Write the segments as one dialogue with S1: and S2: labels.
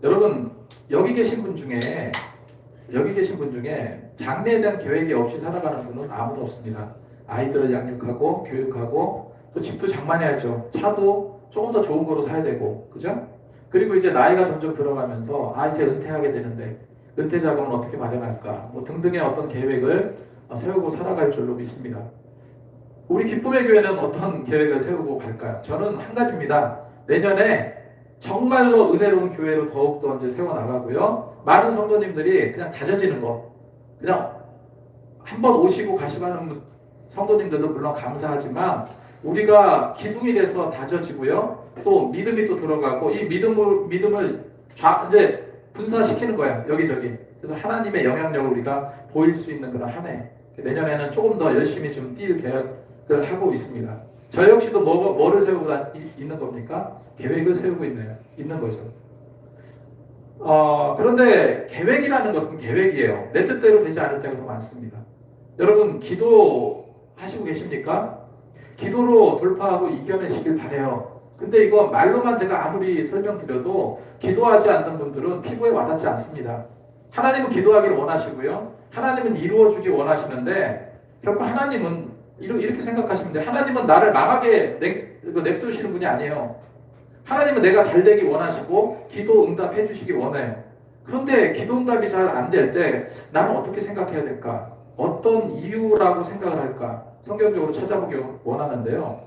S1: 여러분 여기 계신 분 중에 장래에 대한 계획이 없이 살아가는 분은 아무도 없습니다. 아이들을 양육하고 교육하고 또 집도 장만해야죠. 차도 조금 더 좋은 거로 사야 되고, 그죠? 그리고 이제 나이가 점점 들어가면서 이제 은퇴하게 되는데 은퇴 자금은 어떻게 마련할까? 뭐 등등의 어떤 계획을 세우고 살아갈 줄로 믿습니다. 우리 기쁨의 교회는 어떤 계획을 세우고 갈까요? 저는 한 가지입니다. 내년에 정말로 은혜로운 교회로 더욱더 이제 세워나가고요. 많은 성도님들이 그냥 다져지는 거. 그냥 한번 오시고 가시고 하는 성도님들도 물론 감사하지만 우리가 기둥이 돼서 다져지고요. 또 믿음이 또 들어가고 이 믿음을 이제 분산시키는 거예요. 여기저기. 그래서 하나님의 영향력을 우리가 보일 수 있는 그런 한 해. 내년에는 조금 더 열심히 좀 뛸 계획을 하고 있습니다. 저 역시도 뭐를 세우고 있는 겁니까? 계획을 세우고 있는 거죠. 그런데 계획이라는 것은 계획이에요. 내 뜻대로 되지 않을 때가 더 많습니다. 여러분 기도하시고 계십니까? 기도로 돌파하고 이겨내시길 바라요. 근데 이거 말로만 제가 아무리 설명드려도 기도하지 않는 분들은 피부에 와닿지 않습니다. 하나님은 기도하기를 원하시고요. 하나님은 이루어주기 원하시는데 결국 하나님은 이렇게 생각하시면 돼요. 하나님은 나를 망하게 냅두시는 분이 아니에요. 하나님은 내가 잘 되기 원하시고 기도 응답해 주시기 원해요. 그런데 기도 응답이 잘 안 될 때 나는 어떻게 생각해야 될까? 어떤 이유라고 생각을 할까? 성경적으로 찾아보기 원하는데요.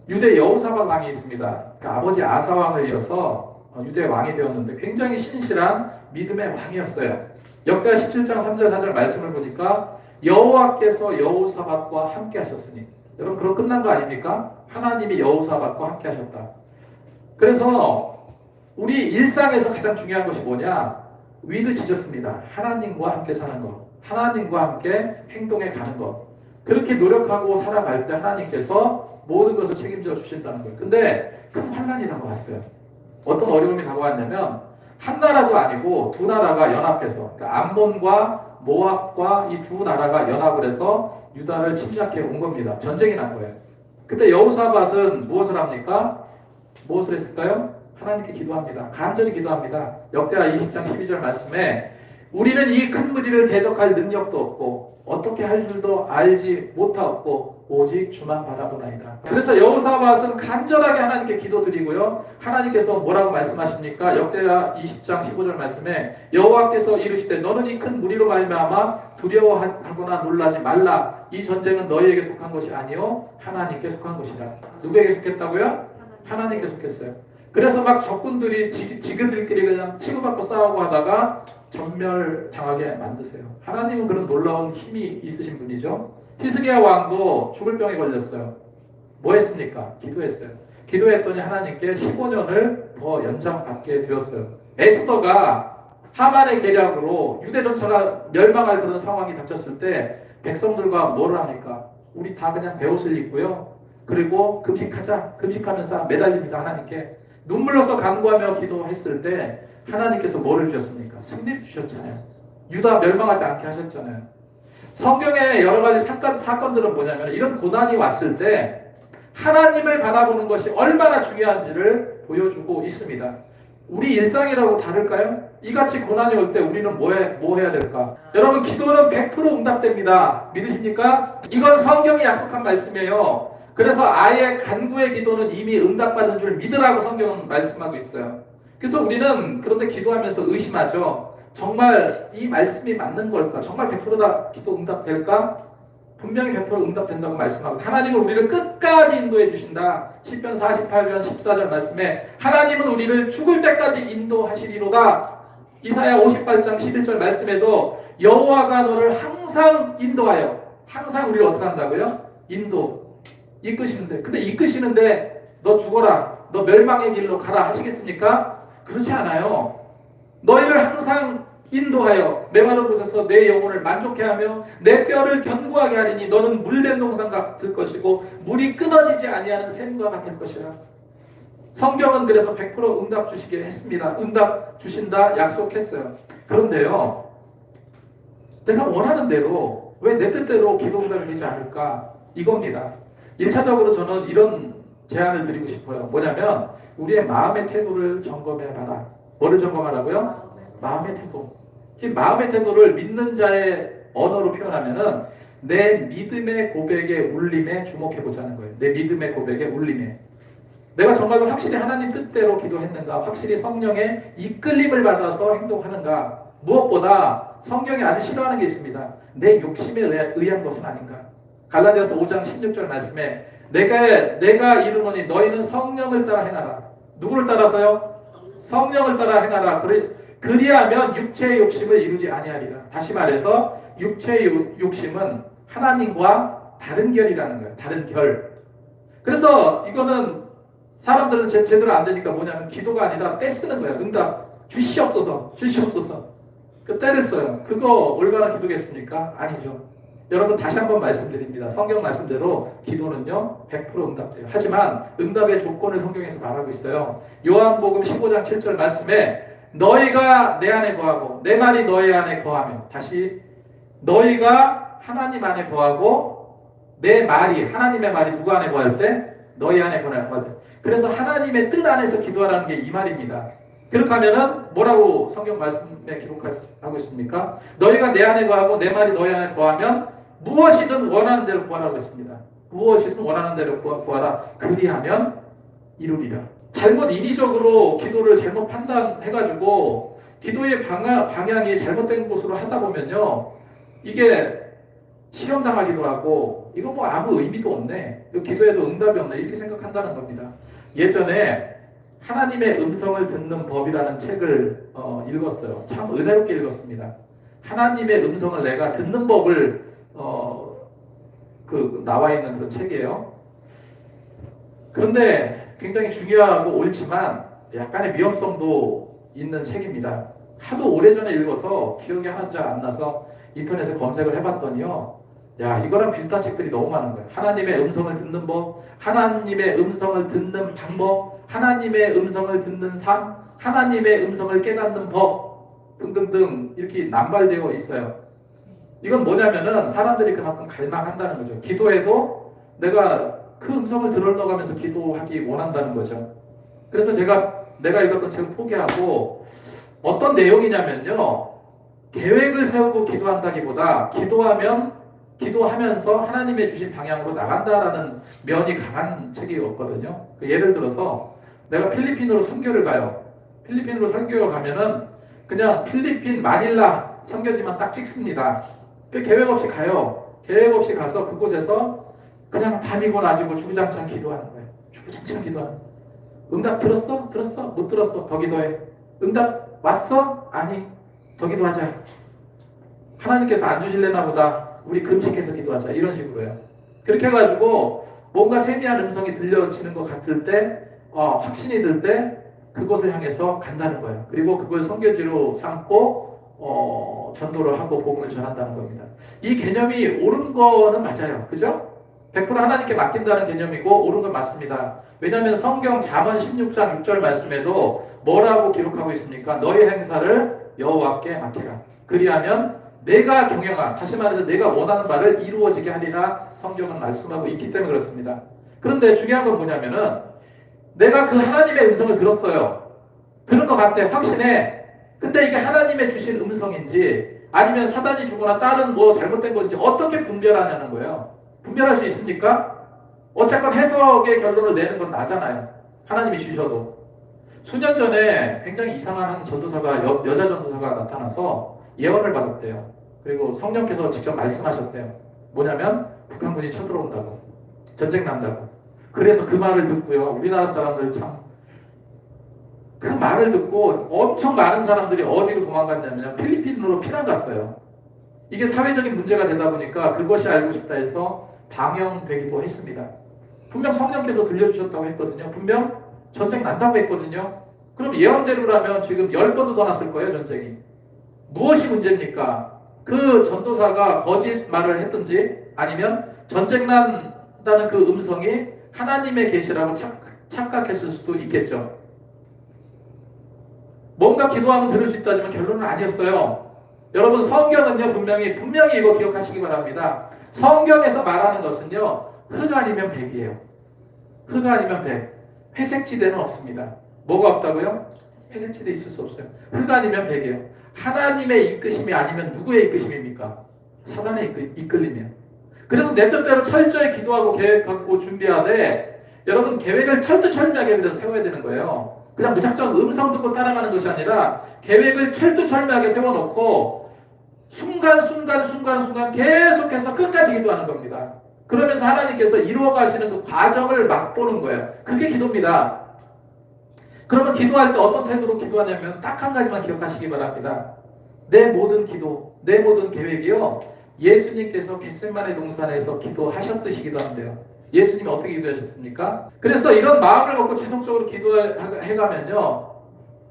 S1: 유대 여호사밧 왕이 있습니다. 그 아버지 아사 왕을 이어서 유대 왕이 되었는데 굉장히 신실한 믿음의 왕이었어요. 역대하 17장 3절 4절 말씀을 보니까 여호와께서 여호사밧과 함께 하셨으니, 여러분 그럼 끝난 거 아닙니까? 하나님이 여호사밧과 함께 하셨다. 그래서 우리 일상에서 가장 중요한 것이 뭐냐? 위드 지졌습니다. 하나님과 함께 사는 것, 하나님과 함께 행동해 가는 것. 그렇게 노력하고 살아갈 때 하나님께서 모든 것을 책임져 주신다는 거예요. 근데 큰 환난이 다가왔어요. 어떤 어려움이 다가왔냐면 한 나라도 아니고 두 나라가 연합해서, 그러니까 암몬과 모압과 이 두 나라가 연합을 해서 유다를 침략해 온 겁니다. 전쟁이 난 거예요. 그때 여호사밧은 무엇을 합니까? 무엇을 했을까요? 하나님께 기도합니다. 간절히 기도합니다. 역대하 20장 12절 말씀에 우리는 이 큰 무리를 대적할 능력도 없고 어떻게 할 줄도 알지 못하옵고 오직 주만 바라보나이다. 그래서 여호사밧은 간절하게 하나님께 기도드리고요. 하나님께서 뭐라고 말씀하십니까? 역대하 20장 15절 말씀에 여호와께서 이르시되 너는 이 큰 무리로 말미암아 두려워하거나 놀라지 말라. 이 전쟁은 너희에게 속한 것이 아니요 하나님께 속한 것이라. 누구에게 속했다고요? 하나님께 속했어요. 그래서 막 적군들이 지그들끼리 그냥 치고받고 싸우고 하다가 전멸당하게 만드세요. 하나님은 그런 놀라운 힘이 있으신 분이죠. 히스기야 왕도 죽을 병에 걸렸어요. 뭐 했습니까? 기도했어요. 기도했더니 하나님께 15년을 더 연장받게 되었어요. 에스더가 하만의 계략으로 유대 전차가 멸망할 그런 상황이 닥쳤을 때 백성들과 뭐를 합니까? 우리 다 그냥 베옷을 입고요. 그리고 금식하자. 금식하면서 매달립니다. 하나님께. 눈물로서 간구하며 기도했을 때 하나님께서 뭐를 주셨습니까? 승리를 주셨잖아요. 유다 멸망하지 않게 하셨잖아요. 성경의 여러 가지 사건들은 뭐냐면 이런 고난이 왔을 때 하나님을 바라보는 것이 얼마나 중요한지를 보여주고 있습니다. 우리 일상이라고 다를까요? 이같이 고난이 올 때 우리는 뭐 해야 될까? 여러분 기도는 100% 응답됩니다. 믿으십니까? 이건 성경이 약속한 말씀이에요. 그래서 아예 간구의 기도는 이미 응답받은 줄 믿으라고 성경은 말씀하고 있어요. 그래서 우리는 그런데 기도하면서 의심하죠. 정말 이 말씀이 맞는 걸까? 정말 100%다 기도 응답될까? 분명히 100% 응답된다고 말씀하고 하나님은 우리를 끝까지 인도해 주신다. 시편 48편 14절 말씀에 하나님은 우리를 죽을 때까지 인도하시리로다. 이사야 58장 11절 말씀에도 여호와가 너를 항상 인도하여, 항상 우리를 어떻게 한다고요? 이끄시는데, 근데 이끄시는데 너 죽어라, 너 멸망의 길로 가라 하시겠습니까? 그렇지 않아요. 너희를 항상 인도하여 메마른 곳에서 내 영혼을 만족해 하며 내 뼈를 견고하게 하리니 너는 물된 동산 같을 것이고 물이 끊어지지 아니하는 샘과 같을 것이라. 성경은 그래서 100% 응답 주시게 했습니다. 응답 주신다 약속했어요. 그런데요, 내가 원하는 대로 왜 내 뜻대로 기도 응답이 되지 않을까? 이겁니다. 1차적으로 저는 이런 제안을 드리고 싶어요. 뭐냐면 우리의 마음의 태도를 점검해 봐라. 뭐를 점검하라고요? 마음의 태도. 이 마음의 태도를 믿는 자의 언어로 표현하면은 내 믿음의 고백의 울림에 주목해 보자는 거예요. 내 믿음의 고백의 울림에. 내가 정말로 확실히 하나님 뜻대로 기도했는가? 확실히 성령의 이끌림을 받아서 행동하는가? 무엇보다 성경이 아주 싫어하는 게 있습니다. 내 욕심에 의한 것은 아닌가? 갈라디아서 5장 16절 말씀에 내가 이르노니 너희는 성령을 따라 행하라. 누구를 따라서요? 성령을 따라 행하라. 그리하면 육체의 욕심을 이루지 아니하리라. 다시 말해서 육체의 욕심은 하나님과 다른 결이라는 거예요. 다른 결. 그래서 이거는 사람들은 제대로 안 되니까 뭐냐면 기도가 아니라 떼쓰는 거예요. 응답 주시옵소서. 그 떼를 써요. 그거 올바른 기도겠습니까? 아니죠. 여러분 다시 한번 말씀드립니다. 성경 말씀대로 기도는요 100% 응답돼요. 하지만 응답의 조건을 성경에서 말하고 있어요. 요한복음 15장 7절 말씀에 너희가 내 안에 거하고 내 말이 너희 안에 거하며, 다시 너희가 하나님 안에 거하고 내 말이, 하나님의 말이 누구 안에 거할 때? 너희 안에 거할 때. 그래서 하나님의 뜻 안에서 기도하라는 게 이 말입니다. 그렇게 하면은 뭐라고 성경 말씀에 기록하고 있습니까? 너희가 내 안에 거하고 내 말이 너희 안에 거하면 무엇이든 원하는 대로 구하라고 했습니다. 무엇이든 원하는 대로 구하라. 그리하면 이루리라. 잘못 인위적으로 기도를 잘못 판단해가지고 기도의 방향이 잘못된 곳으로 하다 보면요, 이게 시험당하기도 하고 이거 뭐 아무 의미도 없네, 기도에도 응답이 없네, 이렇게 생각한다는 겁니다. 예전에 하나님의 음성을 듣는 법이라는 책을 읽었어요. 참 은혜롭게 읽었습니다. 하나님의 음성을 내가 듣는 법을 나와 있는 그런 책이에요. 그런데 굉장히 중요하고 옳지만 약간의 위험성도 있는 책입니다. 하도 오래전에 읽어서 기억이 하나도 잘 안 나서 인터넷에 검색을 해봤더니요, 야, 이거랑 비슷한 책들이 너무 많은 거예요. 하나님의 음성을 듣는 법, 하나님의 음성을 듣는 방법, 하나님의 음성을 듣는 삶, 하나님의 음성을 깨닫는 법 등등등 이렇게 남발되어 있어요. 이건 뭐냐면은 사람들이 그만큼 갈망한다는 거죠. 기도해도 내가 그 음성을 들어가면서 기도하기 원한다는 거죠. 그래서 내가 읽었던 책을 포기하고, 어떤 내용이냐면요, 계획을 세우고 기도한다기보다 기도하면서 하나님의 주신 방향으로 나간다라는 면이 강한 책이었거든요. 예를 들어서 내가 필리핀으로 선교를 가요. 필리핀으로 선교를 가면은 그냥 필리핀 마닐라 선교지만 딱 찍습니다. 계획 없이 가요. 계획 없이 가서 그곳에서 그냥 밤이고 낮이고 주구장창 기도하는 거예요. 주구장창 기도하는 거예요. 응답 들었어? 들었어? 못 들었어? 더 기도해. 응답 왔어? 아니, 더 기도하자. 하나님께서 안 주실래나 보다. 우리 금식해서 기도하자. 이런 식으로요. 그렇게 해가지고 뭔가 세미한 음성이 들려지는 것 같을 때, 확신이 들 때 그곳을 향해서 간다는 거예요. 그리고 그걸 선교지로 삼고 전도를 하고 복음을 전한다는 겁니다. 이 개념이 옳은 거는 맞아요. 그죠? 100% 하나님께 맡긴다는 개념이고 옳은 건 맞습니다. 왜냐하면 성경 잠언 16장 6절 말씀에도 뭐라고 기록하고 있습니까? 너희 행사를 여호와께 맡겨라. 그리하면 내가 경영한, 다시 말해서 내가 원하는 바를 이루어지게 하리라 성경은 말씀하고 있기 때문에 그렇습니다. 그런데 중요한 건 뭐냐면은 내가 그 하나님의 음성을 들었어요. 들은 것 같아. 확신해. 근데 이게 하나님의 주신 음성인지 아니면 사단이 주거나 다른 뭐 잘못된 건지 어떻게 분별하냐는 거예요. 분별할 수 있습니까? 어쨌건 해석의 결론을 내는 건 나잖아요. 하나님이 주셔도. 수년 전에 굉장히 이상한 한 전도사가 여자 전도사가 나타나서 예언을 받았대요. 그리고 성령께서 직접 말씀하셨대요. 뭐냐면 북한군이 쳐들어온다고, 전쟁 난다고. 그래서 그 말을 듣고요, 우리나라 사람들 참 그 말을 듣고 엄청 많은 사람들이 어디로 도망갔냐면 필리핀으로 피난 갔어요. 이게 사회적인 문제가 되다 보니까 그것이 알고 싶다 해서 방영되기도 했습니다. 분명 성령께서 들려주셨다고 했거든요. 분명 전쟁 난다고 했거든요. 그럼 예언대로라면 지금 10번도 더 났을 거예요, 전쟁이. 무엇이 문제입니까? 그 전도사가 거짓말을 했든지 아니면 전쟁 난다는 그 음성이 하나님의 계시라고 착각했을 수도 있겠죠. 뭔가 기도하면 들을 수 있다지만 결론은 아니었어요. 여러분, 성경은요 분명히 이거 기억하시기 바랍니다. 성경에서 말하는 것은요 흑 아니면 백이에요. 흑 아니면 백. 회색 지대는 없습니다. 뭐가 없다고요? 회색지대 있을 수 없어요. 흙 아니면 백이에요. 하나님의 이끄심이 아니면 누구의 이끄심입니까? 사단의 이끌림이에요. 그래서 내 뜻대로 철저히 기도하고 계획하고 준비하되 여러분 계획을 철두철미하게 그래서 세워야 되는 거예요. 그냥 무작정 음성 듣고 따라가는 것이 아니라 계획을 철두철미하게 세워놓고 순간 계속해서 끝까지 기도하는 겁니다. 그러면서 하나님께서 이루어가시는 그 과정을 맛보는 거예요. 그게 기도입니다. 그러면 기도할 때 어떤 태도로 기도하냐면 딱 한 가지만 기억하시기 바랍니다. 내 모든 기도, 내 모든 계획이요, 예수님께서 겟세마네 동산에서 기도하셨듯이 기도한대요. 예수님이 어떻게 기도하셨습니까? 그래서 이런 마음을 먹고 지속적으로 기도해가면요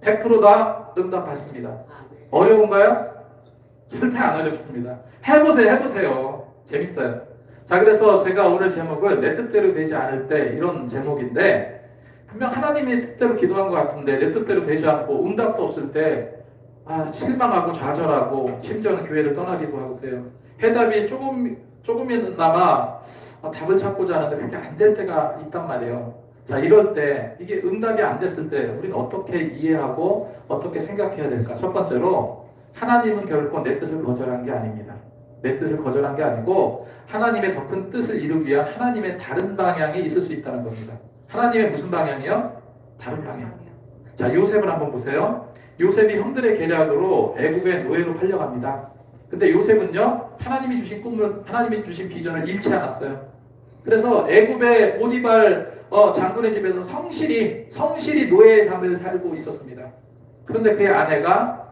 S1: 100%다 응답 받습니다. 어려운가요? 절대 안 어렵습니다. 해보세요. 재밌어요. 자, 그래서 제가 오늘 제목을 내 뜻대로 되지 않을 때 이런 제목인데, 분명 하나님의 뜻대로 기도한 것 같은데 내 뜻대로 되지 않고 응답도 없을 때 실망하고 좌절하고 심지어는 교회를 떠나기도 하고 그래요. 해답이 조금이나마 답을 찾고자 하는데 그게 안 될 때가 있단 말이에요. 자, 이럴 때 이게 응답이 안 됐을 때 우리는 어떻게 이해하고 어떻게 생각해야 될까? 첫 번째로 하나님은 결코 내 뜻을 거절한 게 아닙니다. 내 뜻을 거절한 게 아니고 하나님의 더 큰 뜻을 이루기 위한 하나님의 다른 방향이 있을 수 있다는 겁니다. 하나님의 무슨 방향이요? 다른 방향. 자, 요셉을 한번 보세요. 요셉이 형들의 계략으로 애국의 노예로 팔려갑니다. 근데 요셉은요, 하나님이 주신 꿈을, 하나님이 주신 비전을 잃지 않았어요. 그래서 애굽의 보디발 장군의 집에서 성실히 노예의 삶을 살고 있었습니다. 그런데 그의 아내가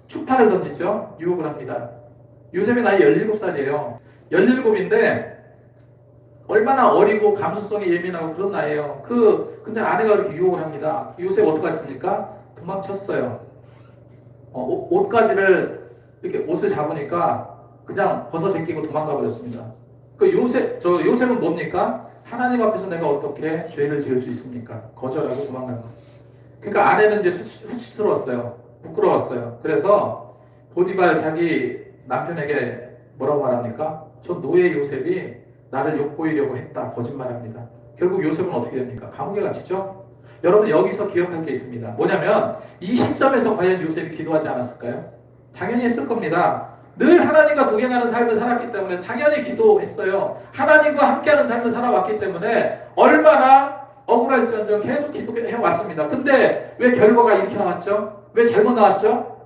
S1: 추파를 던지죠. 유혹을 합니다. 요셉의 나이 17살이에요. 17인데 얼마나 어리고 감수성이 예민하고 그런 나이에요. 근데 아내가 이렇게 유혹을 합니다. 요셉 어떻게 했습니까? 도망쳤어요. 옷가지를 이렇게 옷을 잡으니까 그냥 벗어 제끼고 도망가 버렸습니다. 요셉은 뭡니까? 하나님 앞에서 내가 어떻게 죄를 지을 수 있습니까? 거절하고 도망간 거예요. 그러니까 아내는 이제 수치스러웠어요. 부끄러웠어요. 그래서 보디발 자기 남편에게 뭐라고 말합니까? 저 노예 요셉이 나를 욕보이려고 했다. 거짓말합니다. 결국 요셉은 어떻게 됩니까? 감옥에 갇히죠? 여러분 여기서 기억할 게 있습니다. 뭐냐면 이 시점에서 과연 요셉이 기도하지 않았을까요? 당연히 했을 겁니다. 늘 하나님과 동행하는 삶을 살았기 때문에 당연히 기도했어요. 하나님과 함께하는 삶을 살아왔기 때문에 얼마나 억울할지언정 계속 기도해왔습니다. 근데 왜 결과가 이렇게 나왔죠? 왜 잘못 나왔죠?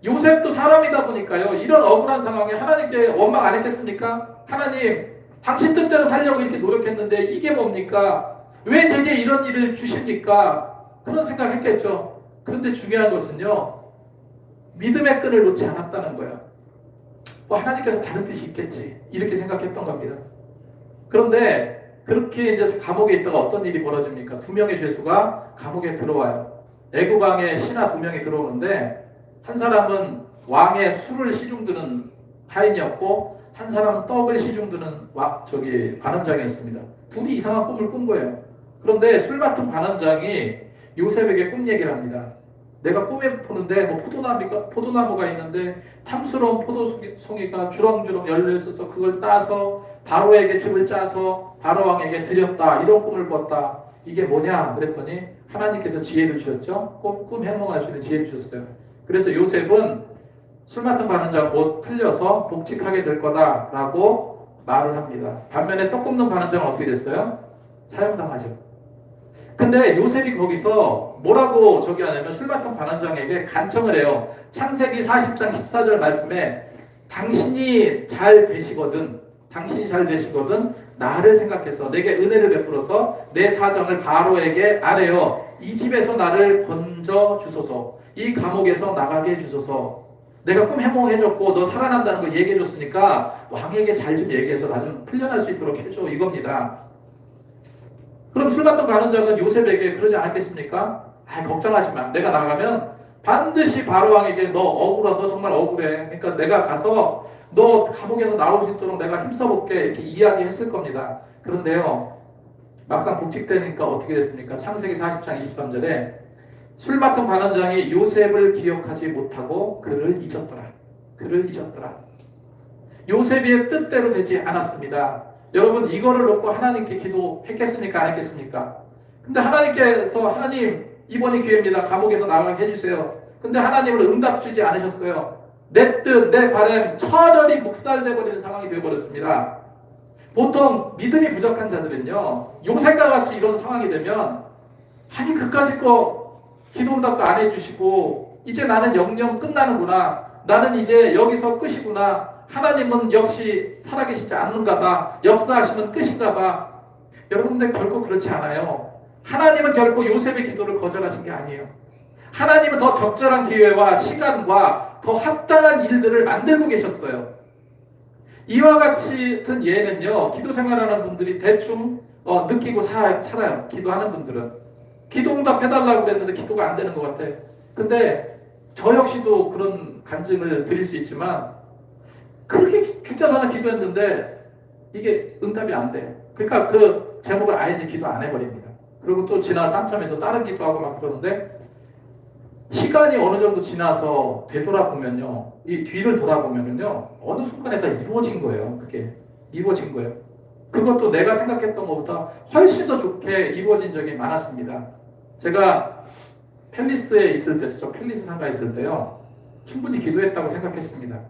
S1: 요셉도 사람이다 보니까요. 이런 억울한 상황에 하나님께 원망 안 했겠습니까? 하나님, 당신 뜻대로 살려고 이렇게 노력했는데 이게 뭡니까? 왜 제게 이런 일을 주십니까? 그런 생각했겠죠. 그런데 중요한 것은요, 믿음의 끈을 놓지 않았다는 거예요. 하나님께서 다른 뜻이 있겠지, 이렇게 생각했던 겁니다. 그런데 그렇게 이제 감옥에 있다가 어떤 일이 벌어집니까? 2명의 죄수가 감옥에 들어와요. 애굽 왕의 신하 2명이 들어오는데 한 사람은 왕의 술을 시중드는 하인이었고 한 사람은 떡을 시중드는 관원장이었습니다. 둘이 이상한 꿈을 꾼 거예요. 그런데 술 맡은 관원장이 요셉에게 꿈 얘기를 합니다. 내가 꿈에 보는데 포도나무가 있는데 탐스러운 포도송이가 주렁주렁 열려 있어서 그걸 따서 바로에게 집을 짜서 바로 왕에게 드렸다. 이런 꿈을 꿨다. 이게 뭐냐? 그랬더니 하나님께서 지혜를 주셨죠. 꿈 해몽할 수 있는 지혜를 주셨어요. 그래서 요셉은 술 맡은 관원장 옷 틀려서 복직하게 될 거다라고 말을 합니다. 반면에 떡 굽는 관원장은 어떻게 됐어요? 사형당하죠. 근데 요셉이 거기서 뭐라고 하냐면 술 맡은 관원장에게 간청을 해요. 창세기 40장 14절 말씀에 당신이 잘 되시거든 나를 생각해서 내게 은혜를 베풀어서 내 사정을 바로에게 아뢰어 이 집에서 나를 건져 주소서, 이 감옥에서 나가게 해주소서. 내가 꿈 해몽해줬고 너 살아난다는 거 얘기해줬으니까 왕에게 잘 좀 얘기해서 나 좀 풀려날 수 있도록 해줘, 이겁니다. 그럼 술 맡은 관원장은 요셉에게 그러지 않았겠습니까? 걱정하지 마. 내가 나가면 반드시 바로 왕에게 너 정말 억울해. 그러니까 내가 가서 너 감옥에서 나올 수 있도록 내가 힘써볼게. 이렇게 이야기했을 겁니다. 그런데요, 막상 복직되니까 어떻게 됐습니까? 창세기 40장 23절에 술 맡은 관원장이 요셉을 기억하지 못하고 그를 잊었더라. 요셉의 뜻대로 되지 않았습니다. 여러분 이거를 놓고 하나님께 기도했겠습니까? 안 했겠습니까? 근데 하나님 이번이 기회입니다. 감옥에서 나가게 해주세요. 근데 하나님은 응답 주지 않으셨어요. 내 뜻, 내 바람 처절히 묵살돼 버리는 상황이 되어버렸습니다. 보통 믿음이 부족한 자들은요, 요셉과 같이 이런 상황이 되면 아니 그까짓 거 기도 응답도 안 해주시고 이제 나는 영영 끝나는구나. 나는 이제 여기서 끝이구나. 하나님은 역시 살아계시지 않는가 봐. 역사하시면 끝인가 봐. 여러분들 결코 그렇지 않아요. 하나님은 결코 요셉의 기도를 거절하신 게 아니에요. 하나님은 더 적절한 기회와 시간과 더 합당한 일들을 만들고 계셨어요. 이와 같은 예는요, 기도 생활하는 분들이 대충 느끼고 살아요. 기도하는 분들은. 기도 응답해달라고 그랬는데 기도가 안 되는 것 같아. 근데 저 역시도 그런 간증을 드릴 수 있지만 그렇게 죽자사자 기도했는데 이게 응답이 안 돼. 그러니까 그 제목을 아예 이제 기도 안 해버립니다. 그리고 또 지나서 한참에서 다른 기도하고 막 그러는데 시간이 어느 정도 지나서 되돌아보면요, 이 뒤를 돌아보면요, 어느 순간에 다 이루어진 거예요. 그게 이루어진 거예요. 그것도 내가 생각했던 것보다 훨씬 더 좋게 이루어진 적이 많았습니다. 제가 팰리스에 있을 때, 저 팰리스 상가에 있을 때요, 충분히 기도했다고 생각했습니다.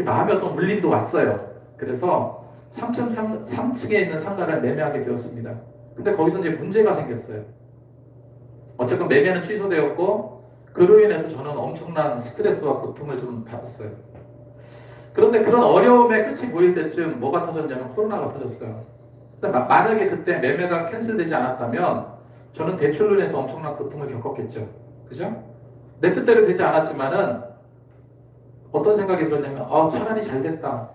S1: 마음에 어떤 울림도 왔어요. 그래서 3층에 있는 상가를 매매하게 되었습니다. 근데 거기서 이제 문제가 생겼어요. 어쨌든 매매는 취소되었고 그로 인해서 저는 엄청난 스트레스와 고통을 좀 받았어요. 그런데 그런 어려움의 끝이 보일 때쯤 뭐가 터졌냐면 코로나가 터졌어요. 근데 만약에 그때 매매가 캔슬되지 않았다면 저는 대출로 인해서 엄청난 고통을 겪었겠죠. 그죠? 내 뜻대로 되지 않았지만은 어떤 생각이 들었냐면 차라리 잘 됐다.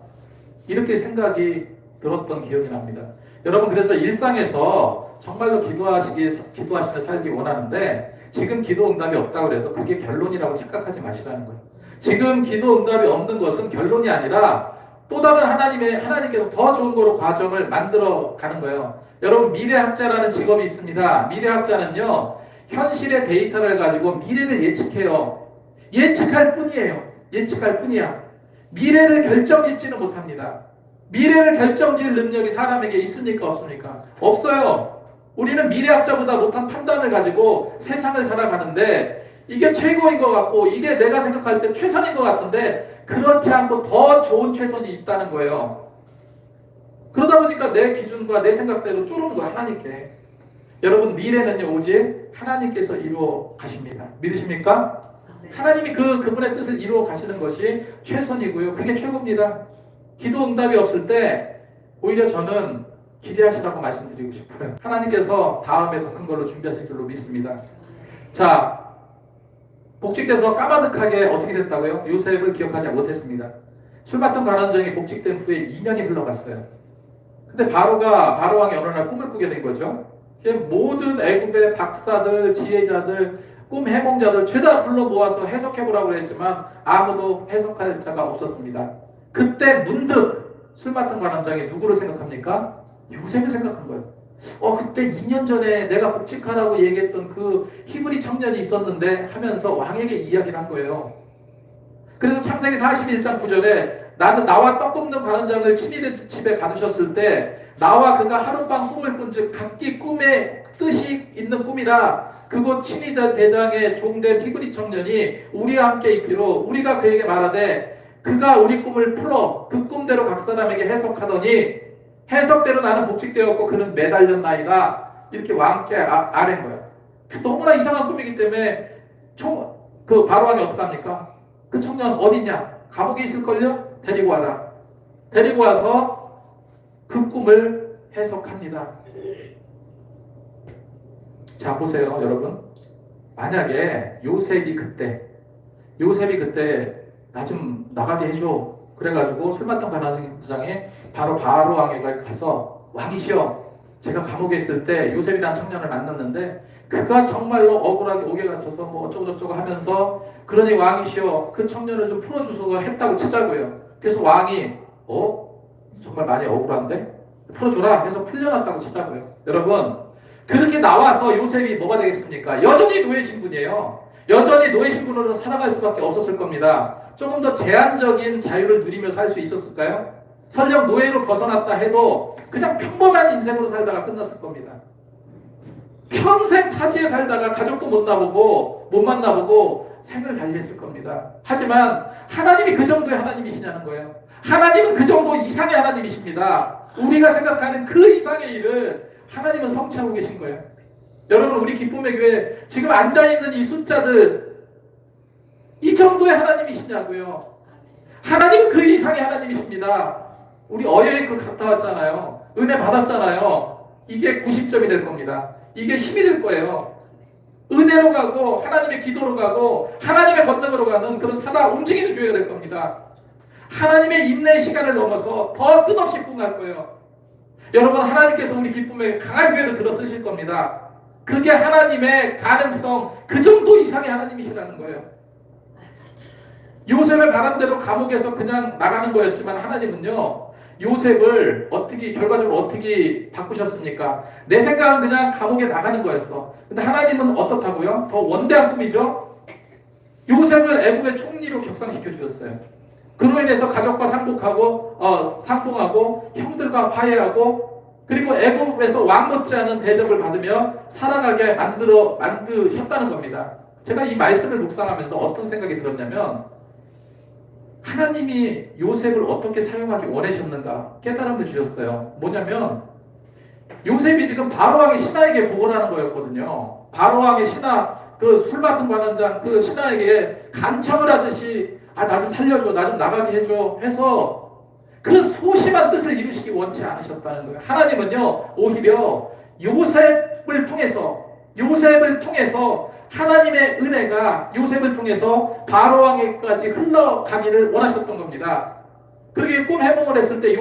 S1: 이렇게 생각이 들었던 기억이 납니다. 여러분, 그래서 일상에서 정말로 기도하시며 살기 원하는데 지금 기도 응답이 없다고 해서 그게 결론이라고 착각하지 마시라는 거예요. 지금 기도 응답이 없는 것은 결론이 아니라 또 다른 하나님께서 더 좋은 거로 과정을 만들어 가는 거예요. 여러분, 미래학자라는 직업이 있습니다. 미래학자는요, 현실의 데이터를 가지고 미래를 예측해요. 예측할 뿐이에요. 예측할 뿐이야. 미래를 결정짓지는 못합니다. 미래를 결정지을 능력이 사람에게 있습니까? 없습니까? 없어요. 우리는 미래학자보다 못한 판단을 가지고 세상을 살아가는데 이게 최고인 것 같고 이게 내가 생각할 때 최선인 것 같은데 그렇지 않고 더 좋은 최선이 있다는 거예요. 그러다 보니까 내 기준과 내 생각대로 쪼르는 거야, 하나님께. 여러분, 미래는요, 오직 하나님께서 이루어 가십니다. 믿으십니까? 하나님이 그분의 뜻을 이루어 가시는 것이 최선이고요. 그게 최고입니다. 기도 응답이 없을 때 오히려 저는 기대하시라고 말씀드리고 싶어요. 하나님께서 다음에 더 큰 걸로 준비하실 줄로 믿습니다. 자, 복직돼서 까마득하게 어떻게 됐다고요? 요셉을 기억하지 못했습니다. 술 맡은 가난정이 복직된 후에 2년이 흘러갔어요. 근데 바로 왕이 어느 날 꿈을 꾸게 된 거죠. 모든 애굽의 박사들, 지혜자들, 꿈 해몽자들 죄다 불러 모아서 해석해보라고 했지만 아무도 해석할 자가 없었습니다. 그때 문득 술 맡은 관원장이 누구를 생각합니까? 요셉을 생각한 거예요. 그때 2년 전에 내가 복직하라고 얘기했던 그 히브리 청년이 있었는데 하면서 왕에게 이야기를 한 거예요. 그래서 창세기 41장 9절에 나는 나와 떡 굽는 관원장을 친히 집에 가두셨을 때 나와 그가 하룻밤 꿈을 꾼즉 각기 꿈에 뜻이 있는 꿈이라 그곳 친위자 대장의 종된 히브리 청년이 우리와 함께 있기로 우리가 그에게 말하되 그가 우리 꿈을 풀어 그 꿈대로 각 사람에게 해석하더니 해석대로 나는 복직되었고 그는 매달렸나이다. 이렇게 왕께 아랜 거예요. 너무나 이상한 꿈이기 때문에 바로 왕이 어떡합니까? 그 청년 어디 있냐? 감옥에 있을걸요? 데리고 와라. 데리고 와서 그 꿈을 해석합니다. 자, 보세요, 여러분. 만약에 요셉이 그때 나 좀 나가게 해줘. 그래가지고 술 맡던 관원장이 바로 왕에게 가서 왕이시여, 제가 감옥에 있을 때 요셉이라는 청년을 만났는데 그가 정말로 억울하게 옥에 갇혀서 뭐 어쩌고저쩌고 하면서 그러니 왕이시여 그 청년을 좀 풀어주소서 했다고 치자고요. 그래서 왕이 정말 많이 억울한데 풀어줘라 해서 풀려났다고 치자고요. 여러분, 그렇게 나와서 요셉이 뭐가 되겠습니까? 여전히 노예 신분이에요. 여전히 노예 신분으로 살아갈 수밖에 없었을 겁니다. 조금 더 제한적인 자유를 누리며 살 수 있었을까요? 설령 노예로 벗어났다 해도 그냥 평범한 인생으로 살다가 끝났을 겁니다. 평생 타지에 살다가 가족도 못 만나보고 생을 달렸을 겁니다. 하지만 하나님이 그 정도의 하나님이시냐는 거예요. 하나님은 그 정도 이상의 하나님이십니다. 우리가 생각하는 그 이상의 일을 하나님은 성취하고 계신 거예요. 여러분, 우리 기쁨의 교회 지금 앉아있는 이 숫자들, 이 정도의 하나님이시냐고요. 하나님은 그 이상의 하나님이십니다. 우리 어여있고 갔다 왔잖아요. 은혜 받았잖아요. 이게 90점이 될 겁니다. 이게 힘이 될 거예요. 은혜로 가고 하나님의 기도로 가고 하나님의 권능으로 가는 그런 살아 움직이는 교회가 될 겁니다. 하나님의 인내의 시간을 넘어서 더 끝없이 부응할 거예요. 여러분, 하나님께서 우리 기쁨의 강한 교회로 들어 쓰실 겁니다. 그게 하나님의 가능성, 그 정도 이상의 하나님이시라는 거예요. 요셉의 바람대로 감옥에서 그냥 나가는 거였지만 하나님은요, 요셉을 결과적으로 어떻게 바꾸셨습니까? 내 생각은 그냥 감옥에 나가는 거였어. 근데 하나님은 어떻다고요? 더 원대한 꿈이죠? 요셉을 애굽의 총리로 격상시켜 주셨어요. 그로 인해서 가족과 상봉하고 형들과 화해하고, 그리고 애굽에서 왕 못지않은 대접을 받으며 살아가게 만드셨다는 겁니다. 제가 이 말씀을 묵상하면서 어떤 생각이 들었냐면, 하나님이 요셉을 어떻게 사용하기 원하셨는가 깨달음을 주셨어요. 뭐냐면, 요셉이 지금 바로왕의 신하에게 구원하는 거였거든요. 바로왕의 신하, 그 술 맡은 관원장 그 신하에게 간청을 하듯이 나 좀 살려줘, 나 좀 나가게 해줘 해서 그 소심한 뜻을 이루시기 원치 않으셨다는 거예요. 하나님은요, 오히려 요셉을 통해서 하나님의 은혜가 요셉을 통해서 바로왕에까지 흘러가기를 원하셨던 겁니다. 그렇게 꿈 해몽을 했을 때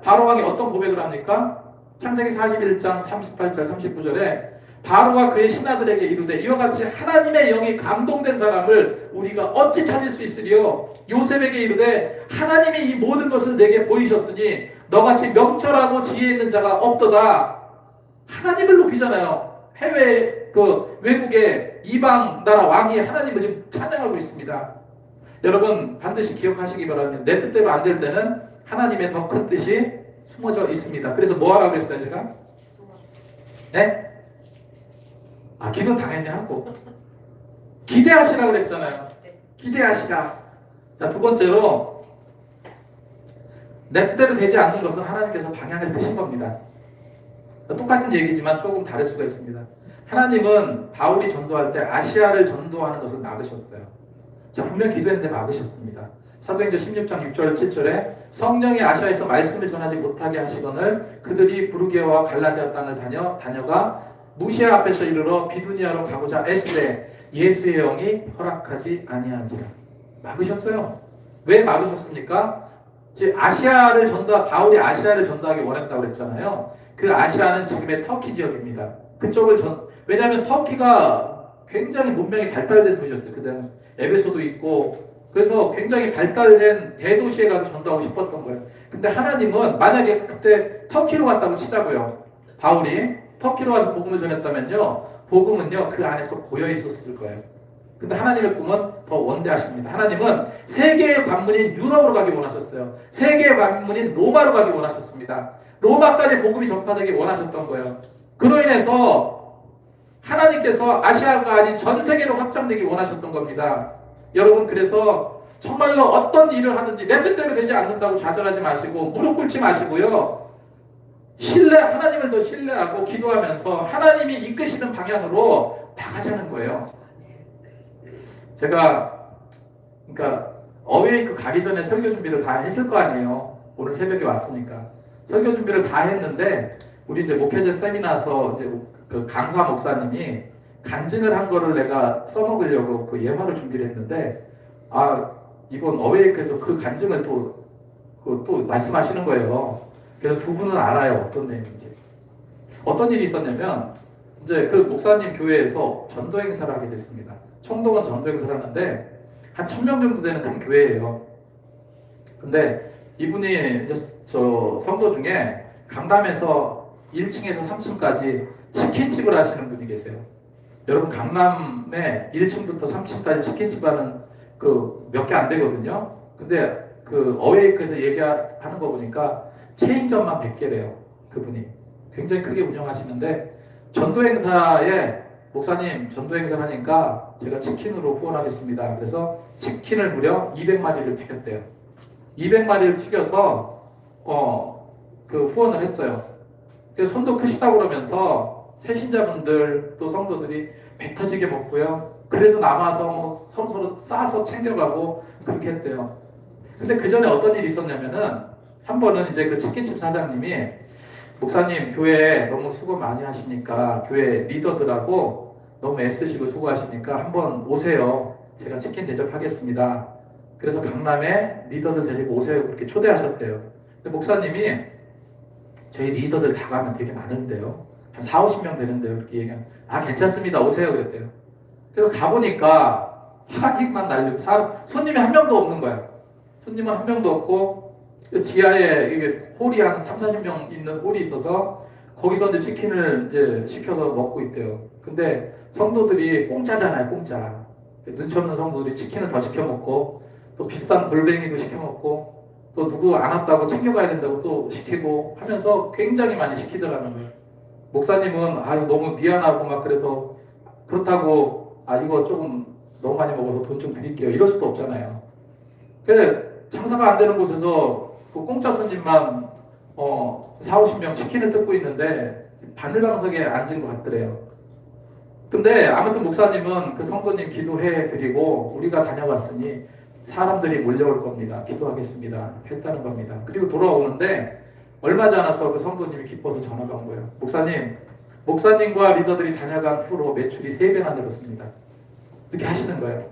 S1: 바로왕이 어떤 고백을 합니까? 창세기 41장 38절 39절에 바로가 그의 신하들에게 이르되 이와 같이 하나님의 영이 감동된 사람을 우리가 어찌 찾을 수 있으리요? 요셉에게 이르되 하나님이 이 모든 것을 내게 보이셨으니 너같이 명철하고 지혜 있는 자가 없도다. 하나님을 높이잖아요. 외국의 이방 나라 왕이 하나님을 지금 찬양하고 있습니다. 여러분, 반드시 기억하시기 바랍니다. 내 뜻대로 안 될 때는 하나님의 더 큰 뜻이 숨어져 있습니다. 그래서 뭐 하라고 했어요, 제가? 네? 기도 당연히 하고 기대하시라고 그랬잖아요. 기대하시라. 자, 두 번째로, 내 뜻대로 되지 않는 것은 하나님께서 방향을 트신 겁니다. 똑같은 얘기지만 조금 다를 수가 있습니다. 하나님은 바울이 전도할 때 아시아를 전도하는 것을 막으셨어요. 자, 분명 기도했는데 막으셨습니다. 사도행전 16장 6절 7절에 성령이 아시아에서 말씀을 전하지 못하게 하시거늘 그들이 부르게와 갈라디아 땅을 다녀가 무시아 앞에서 이르러 비두니아로 가고자 애쓰되 예수의 영이 허락하지 아니한지라. 막으셨어요. 왜 막으셨습니까? 바울이 아시아를 전도하기 원했다고 그랬잖아요. 그 아시아는 지금의 터키 지역입니다. 왜냐하면 터키가 굉장히 문명이 발달된 도시였어요. 그다음 에베소도 있고, 그래서 굉장히 발달된 대도시에 가서 전도하고 싶었던 거예요. 근데 하나님은 만약에 그때 터키로 갔다고 치자고요. 바울이 터키로 가서 복음을 전했다면요, 복음은요 그 안에서 고여 있었을 거예요. 근데 하나님의 꿈은 더 원대하십니다. 하나님은 세계의 관문인 유럽으로 가기 원하셨어요. 세계의 관문인 로마로 가기 원하셨습니다. 로마까지 복음이 전파되기 원하셨던 거예요. 그로 인해서 하나님께서 아시아가 아닌 전 세계로 확장되기 원하셨던 겁니다. 여러분, 그래서 정말로 어떤 일을 하든지 내 뜻대로 되지 않는다고 좌절하지 마시고 무릎 꿇지 마시고요. 하나님을 더 신뢰하고 기도하면서 하나님이 이끄시는 방향으로 나가자는 거예요. 제가 어웨이크 가기 전에 설교 준비를 다 했을 거 아니에요. 오늘 새벽에 왔으니까 설교 준비를 다 했는데, 우리 이제 목회자 세미나에서 이제 그 강사 목사님이 간증을 한 거를 내가 써먹으려고 그 예화를 준비를 했는데, 이번 어웨이크에서 그 간증을 또 말씀하시는 거예요. 그래서 두 분은 알아요, 어떤 내용인지. 어떤 일이 있었냐면, 이제 그 목사님 교회에서 전도 행사를 하게 됐습니다. 총동원 전도 행사를 하는데 한 1000명 정도 되는 큰 교회예요. 근데 이분이 이제 저 성도 중에 강남에서 1층에서 3층까지 치킨집을 하시는 분이 계세요. 여러분, 강남에 1층부터 3층까지 치킨집 하는 몇 개 안 되거든요. 근데 그 어웨이크에서 얘기하는 거 보니까 체인점만 100개래요. 그분이 굉장히 크게 운영하시는데 전도 행사에 목사님 전도 행사를 하니까 제가 치킨으로 후원하겠습니다. 그래서 치킨을 무려 200마리를 튀겼대요. 200마리를 튀겨서 그 후원을 했어요. 그래서 손도 크시다고 그러면서 새신자분들 또 성도들이 배 터지게 먹고요. 그래도 남아서 뭐 서로 싸서 챙겨가고 그렇게 했대요. 근데 그 전에 어떤 일이 있었냐면은 한 번은 이제 그 치킨집 사장님이 목사님 교회 너무 수고 많이 하시니까 교회 리더들하고 너무 애쓰시고 수고하시니까 한번 오세요. 제가 치킨 대접하겠습니다. 그래서 강남에 리더들 데리고 오세요. 그렇게 초대하셨대요. 근데 목사님이 저희 리더들 다 가면 되게 많은데요. 한 4, 50명 되는데요. 그렇게 얘기하면 괜찮습니다. 오세요. 그랬대요. 그래서 가보니까 하객만 날리고 손님이 한 명도 없는 거야. 손님은 한 명도 없고 지하에 이게 홀이 한 3, 40명 있는 홀이 있어서 거기서 이제 치킨을 이제 시켜서 먹고 있대요. 근데 성도들이 공짜잖아요, 공짜. 눈치 없는 성도들이 치킨을 더 시켜 먹고 또 비싼 골뱅이도 시켜 먹고 또 누구 안 왔다고 챙겨가야 된다고 또 시키고 하면서 굉장히 많이 시키더라고요. 목사님은 너무 미안하고 막 그래서 그렇다고 이거 조금 너무 많이 먹어서 돈 좀 드릴게요. 이럴 수도 없잖아요. 근데 장사가 안 되는 곳에서 그 공짜 손님만 4, 50명 치킨을 뜯고 있는데 바늘방석에 앉은 것 같더래요. 근데 아무튼 목사님은 그 성도님 기도해 드리고 우리가 다녀갔으니 사람들이 몰려올 겁니다. 기도하겠습니다. 했다는 겁니다. 그리고 돌아오는데 얼마 지나서 그 성도님이 기뻐서 전화가 온 거예요. 목사님과 리더들이 다녀간 후로 매출이 3배나 늘었습니다. 이렇게 하시는 거예요.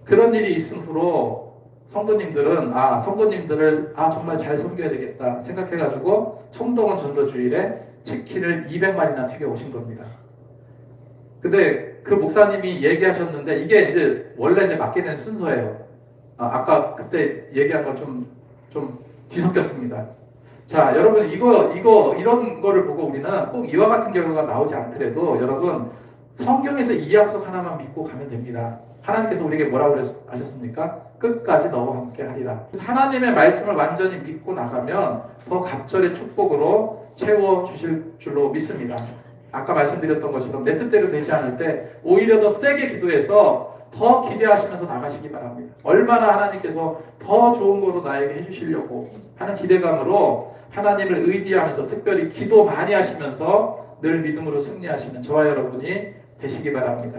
S1: 그런 일이 있은 후로 성도님들은 성도님들을 정말 잘 섬겨야 되겠다 생각해가지고 총동원 전도주일에 치킨을 200마리나 튀겨 오신 겁니다. 근데 그 목사님이 얘기하셨는데 이게 이제 원래 이제 맡게 된 순서예요. 아까 그때 얘기한 건 좀 뒤섞였습니다. 자, 여러분 이런 거를 보고 우리는 꼭 이와 같은 결과가 나오지 않더라도 여러분 성경에서 이 약속 하나만 믿고 가면 됩니다. 하나님께서 우리에게 뭐라고 하셨습니까? 끝까지 너와 함께 하리라. 하나님의 말씀을 완전히 믿고 나가면 더 갑절의 축복으로 채워주실 줄로 믿습니다. 아까 말씀드렸던 것처럼 내 뜻대로 되지 않을 때 오히려 더 세게 기도해서 더 기대하시면서 나가시기 바랍니다. 얼마나 하나님께서 더 좋은 거로 나에게 해주시려고 하는 기대감으로 하나님을 의지하면서 특별히 기도 많이 하시면서 늘 믿음으로 승리하시는 저와 여러분이 되시기 바랍니다.